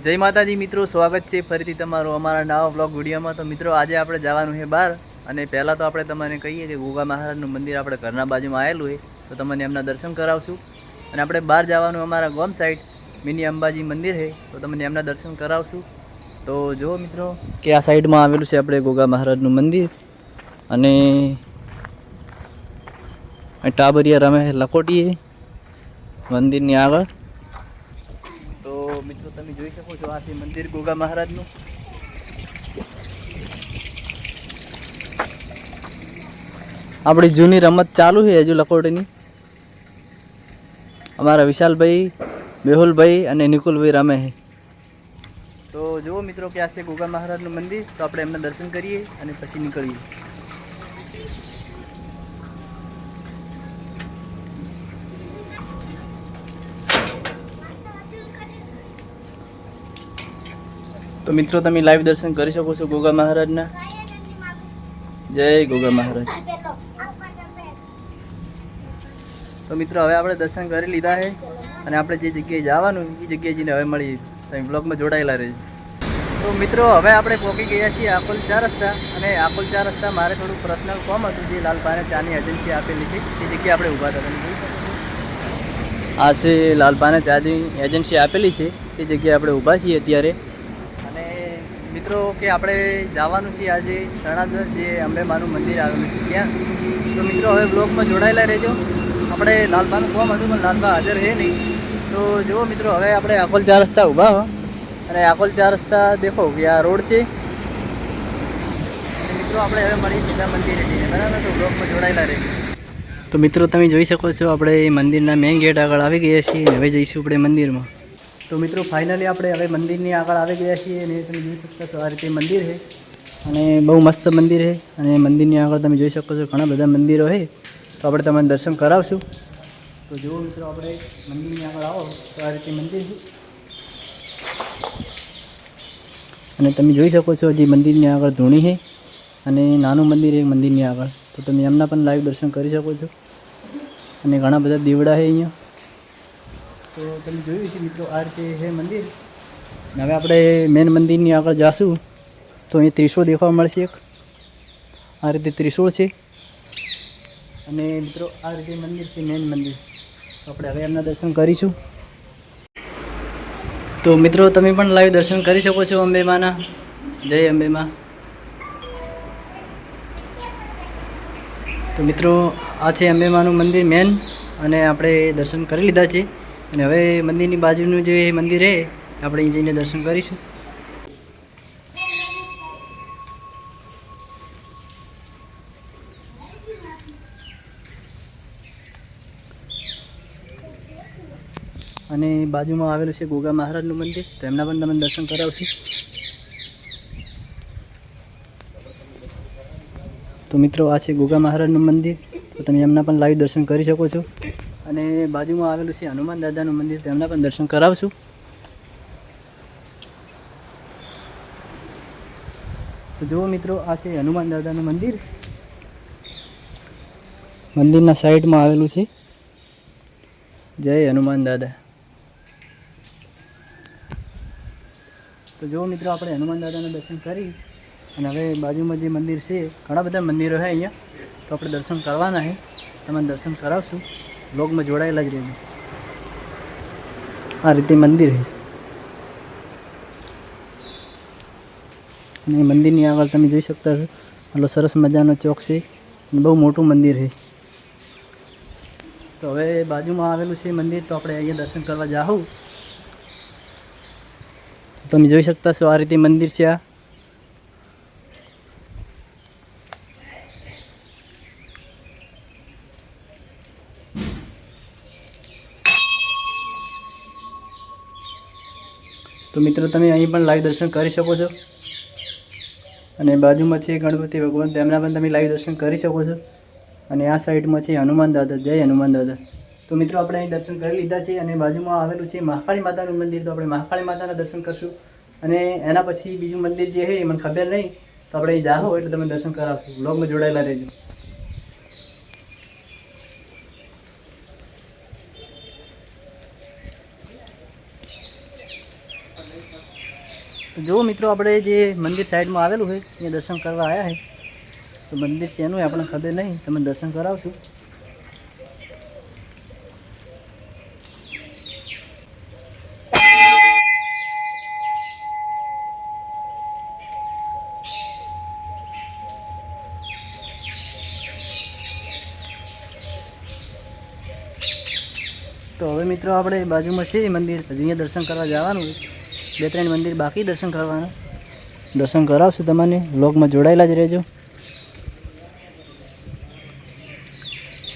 જય માતાજી મિત્રો, સ્વાગત છે ફરીથી તમારું અમારા નવા બ્લોગ વિડીયોમાં। તો મિત્રો આજે આપણે જવાનું છે બહાર, અને પહેલાં તો આપણે તમને કહીએ કે ગોગા મહારાજનું મંદિર આપણે ઘરના બાજુમાં આવેલું છે, તો તમને એમના દર્શન કરાવશું। અને આપણે બહાર જવાનું અમારા ગામ સાઈડ મિની અંબાજી મંદિર છે, તો તમને એમના દર્શન કરાવશું। તો જુઓ મિત્રો કે આ સાઈડમાં આવેલું છે આપણે ગોગા મહારાજનું મંદિર, અને ટાબરિયા રમે લખોટીએ મંદિરની આગળ। તો મિત્રો તમે જોઈ શકો છો આ છે મંદિર ગોગા મહારાજનું। આપણી જૂની રમત ચાલુ છે હજુ લખોટીની। અમારા વિશાલભાઈ, મેહુલભાઈ અને નિકુલભાઈ રમે છે। તો જુઓ મિત્રો કે આ છે ગોગા મહારાજનું મંદિર, તો આપણે એમના દર્શન કરીએ અને પછી નીકળીએ। તો મિત્રો તમે લાઈવ દર્શન કરી શકો છો ગોગા મહારાજના। જય ગોગા મહારાજ। તો મિત્રો હવે આપણે દર્શન કરી લીધા છે, અને આપણે જે જગ્યાએ જવાનું એ જગ્યાએ જઈને હવે મળીએ। તમે બ્લોગમાં જોડાયેલા રહેજો। તો મિત્રો હવે આપણે પહોંચી ગયા છીએ આકોલ 4 રસ્તા, અને આકોલ 4 રસ્તા મારે થોડું પર્સનલ કામ હતું, જે લાલપાને ચાની એજન્સી આપેલી છે તે જગ્યાએ આપણે ઊભા હતા। તમે જોઈ શકો છો આ છે લાલપાને ચાની એજન્સી આપેલી છે, તે જગ્યાએ આપણે ઊભા છીએ અત્યારે। મિત્રો કે આપણે જવાનું છે આજે સણાદર, જે અંબે માનું મંદિર આવેલું છે ત્યાં। તો મિત્રો હવે બ્લોગમાં જોડાયેલા રહેજો। આપણે લાલબાનું કોમ હતું પણ લાલબા હાજર છે નહીં। તો જુઓ મિત્રો હવે આપણે આકોલ 4 રસ્તા ઊભા હો, અને આકોલ 4 રસ્તા દેખો કે આ રોડ છે। અને મિત્રો આપણે હવે મળીએ સીધા મંદિરે જઈને, બરાબર? તો બ્લોગમાં જોડાયેલા રહેજો। તો મિત્રો તમે જોઈ શકો છો આપણે મંદિરના મેઇન ગેટ આગળ આવી ગયા છીએ, અને હવે જઈશું આપણે મંદિરમાં। તો મિત્રો ફાઇનલી આપણે હવે મંદિરની આગળ આવી ગયા છીએ, અને તમે જોઈ શકતા છો આ રીતે મંદિર છે, અને બહુ મસ્ત મંદિર છે। અને મંદિરની આગળ તમે જોઈ શકો છો ઘણા બધા મંદિરો છે, તો આપણે તમને દર્શન કરાવશું। તો જુઓ મિત્રો આપણે મંદિરની આગળ આવો તો આ રીતે મંદિર છે, અને તમે જોઈ શકો છો હજી મંદિરની આગળ ધૂણી છે, અને નાનું મંદિર છે મંદિરની આગળ, તો તમે એમના પણ લાઈવ દર્શન કરી શકો છો। અને ઘણા બધા દીવડા છે અહીંયા। તો તમે જોયું છે મિત્રો આ રીતે છે મંદિર। હવે આપણે મેન મંદિરની આગળ જાશું તો અહીં ત્રિશૂળ દેખવા મળશે એક, આ રીતે ત્રિશૂળ છે। અને મિત્રો આ રીતે મંદિર છે મેન મંદિર, તો આપણે હવે એમના દર્શન કરીશું। તો મિત્રો તમે પણ લાઈવ દર્શન કરી શકો છો અંબે માના। જય અંબે માં। તો મિત્રો આ છે અંબે માનું મંદિર મેન, અને આપણે દર્શન કરી લીધા છે, અને હવે મંદિરની બાજુનું જે મંદિર છે આપણે અહીં જઈને દર્શન કરીશું। અને બાજુમાં આવેલું છે ગોગા મહારાજનું મંદિર, તો એમના પણ તમને દર્શન કરાવશું। તો મિત્રો આ છે ગોગા મહારાજનું મંદિર, તો તમે એમના પણ લાઈવ દર્શન કરી શકો છો। અને બાજુમાં આવેલું છે હનુમાન દાદાનું મંદિર, તો એમના પણ દર્શન કરાવશું। તો જુઓ મિત્રો આ છે હનુમાન દાદાનું મંદિર, મંદિરના સાઈડમાં આવેલું છે। જય હનુમાન દાદા। તો જુઓ મિત્રો આપણે હનુમાન દાદાના દર્શન કરી, અને હવે બાજુમાં જે મંદિર છે, ઘણા બધા મંદિરો છે અહીંયા, તો આપણે દર્શન કરવાના છે, તમને દર્શન કરાવશું। બ્લોગમાં જોડાયેલા જ રહેજો। આ રીતે મંદિર છે, અને મંદિરની આગળ તમે જોઈ શકતા છો આટલો સરસ મજાનો ચોક છે, અને બહુ મોટું મંદિર છે। તો હવે બાજુમાં આવેલું છે મંદિર, તો આપણે અહીંયા દર્શન કરવા જાઉં। તમે જોઈ શકતા છો આ રીતે મંદિર છે આ। તો મિત્રો તમે અહીં પણ લાઈવ દર્શન કરી શકો છો, અને બાજુમાં છે ગણપતિ ભગવાન, તેમના પણ તમે લાઈવ દર્શન કરી શકો છો। અને આ સાઈડમાં છે હનુમાન દાદા। જય હનુમાન દાદા। તો મિત્રો આપણે અહીં દર્શન કરી લીધા છે, અને બાજુમાં આવેલું છે મહાકાળી માતાનું મંદિર, તો આપણે મહાકાળી માતાના દર્શન કરશું। અને એના પછી બીજું મંદિર જે છે એ મને ખબર નહીં, તો આપણે અહીં જાઓ એટલે તમે દર્શન કરાવશું। બ્લોગમાં જોડાયેલા રહેજો। તો જો મિત્રો આપણે જે મંદિર સાઈડમાં આવેલું છે ત્યાં દર્શન કરવા આવ્યા છે. તો મંદિર શેનું આપણને ખબર નહીં, તમે દર્શન કરાવશું. તો હવે મિત્રો આપણે બાજુમાં છે મંદિર, હજી અહીંયા દર્શન કરવા જવાનું હોય. 2-3 મંદિર બાકી દર્શન કરવાના. દર્શન કરાવશું તમને, વ્લોગમાં જોડાયેલા જ રહેજો.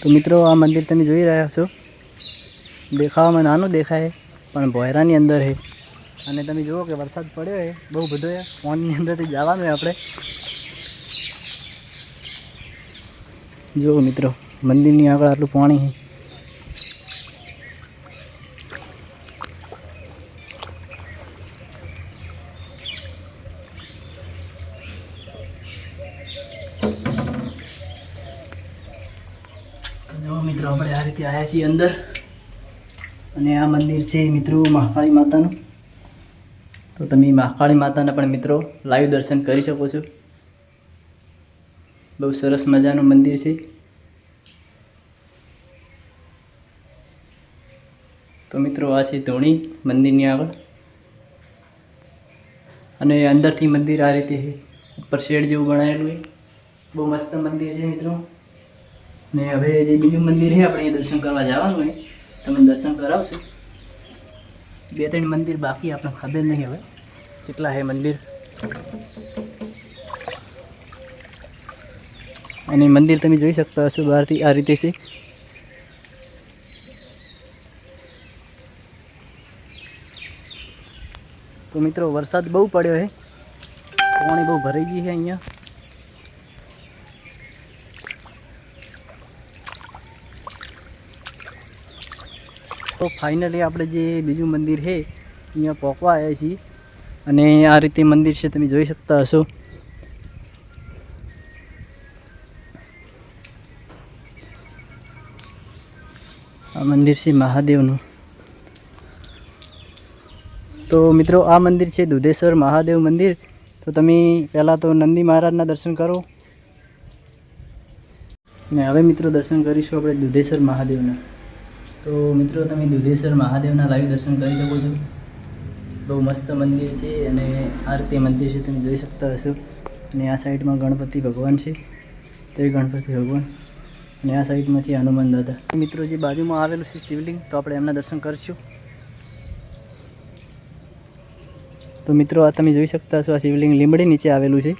તો મિત્રો આ મંદિર તમે જોઈ રહ્યા છો, દેખાવામાં નાનું દેખાય પણ ભોયરાની અંદર છે. અને તમે જુઓ કે વરસાદ પડ્યો છે બહુ બધો, ફોનની અંદરથી જવાનું હોય આપણે. જુઓ મિત્રો મંદિરની આગળ આટલું પાણી છે. જો મિત્રો આપણે આ રીતે આવ્યા છીએ અંદર, અને આ મંદિર છે મિત્રો મહાકાળી માતાનું. તો તમે મહાકાળી માતાના પણ મિત્રો લાઈવ દર્શન કરી શકો છો. બહુ સરસ મજાનું મંદિર છે. તો મિત્રો આ છે ધોણી મંદિરની આગળ, અને અંદરથી મંદિર આ રીતે છે, ઉપર શેડ જેવું બનાવેલું છે. બહુ મસ્ત મંદિર છે મિત્રો. ને હવે જે બીજું મંદિર છે આપણે એ દર્શન કરવા જવાનું હોય, તમે દર્શન કરાવશો. 2-3 મંદિર બાકી, આપણે ખબર નહીં હવે કેટલા છે મંદિર. અને મંદિર તમે જોઈ શકતા હશો બહારથી આ રીતે છે. તો મિત્રો વરસાદ બહુ પડ્યો છે, પાણી બહુ ભરાઈ ગયું છે અહીંયા. તો ફાઇનલી આપણે જે બીજું મંદિર છે અહીંયા પહોંચવા આવ્યા છીએ. અને આ રીતે મંદિર છે, તમે જોઈ શકતા હશો. આ મંદિર છે મહાદેવનું. તો મિત્રો આ મંદિર છે દુધેશ્વર મહાદેવ મંદિર. તો તમે પહેલાં તો નંદી મહારાજના દર્શન કરો, ને હવે મિત્રો દર્શન કરીશું આપણે દુધેશ્વર મહાદેવના. તો મિત્રો તમે દુધેશ્વર મહાદેવના લાઈવ દર્શન કરી શકો છો. બહુ મસ્ત મંદિર છે, અને આ રીતે મંદિર છે તમે જોઈ શકતા હશો. અને આ સાઈડમાં ગણપતિ ભગવાન છે, તે ગણપતિ ભગવાન. અને આ સાઈડમાં છે હનુમાન દાદા. મિત્રો જે બાજુમાં આવેલું છે શિવલિંગ, તો આપણે એમના દર્શન કરીશું. તો મિત્રો આ તમે જોઈ શકતા હશો, આ શિવલિંગ લીંબડી નીચે આવેલું છે.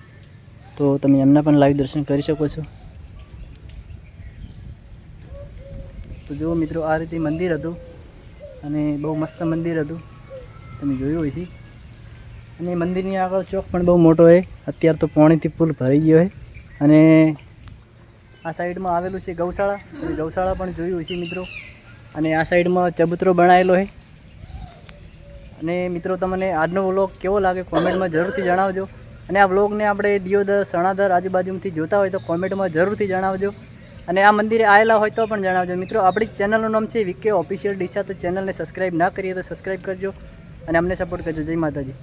તો તમે એમના પણ લાઈવ દર્શન કરી શકો છો. તો જુઓ મિત્રો આ રીતે મંદિર હતું, અને બહુ મસ્ત મંદિર હતું, તમે જોયું હોય છે. અને મંદિરની આગળ ચોક પણ બહુ મોટો છે. અત્યારે તો પાણીથી ફૂલ ભરાઈ ગયો છે. અને આ સાઈડમાં આવેલું છે ગૌશાળા, તમે ગૌશાળા પણ જોયું હોય છે મિત્રો. અને આ સાઈડમાં ચબૂતરો બનાવેલો છે. અને મિત્રો તમને આજનો વ્લોગ કેવો લાગે કોમેન્ટમાં જરૂરથી જણાવજો. અને આ વ્લોગને આપણે દિયોદર, સણાદર આજુબાજુમાંથી જોતા હોય તો કોમેન્ટમાં જરૂરથી જણાવજો. અને આ મંદિરે આવેલા હોય તો પણ જણાવજો. મિત્રો આપણી ચેનલનું નામ છે VK ઓફિશિયલ ડીસા. તો ચેનલને સબસ્ક્રાઈબ ના કરીએ તો સબસ્ક્રાઈબ કરજો, અને અમને સપોર્ટ કરજો. જય માતાજી.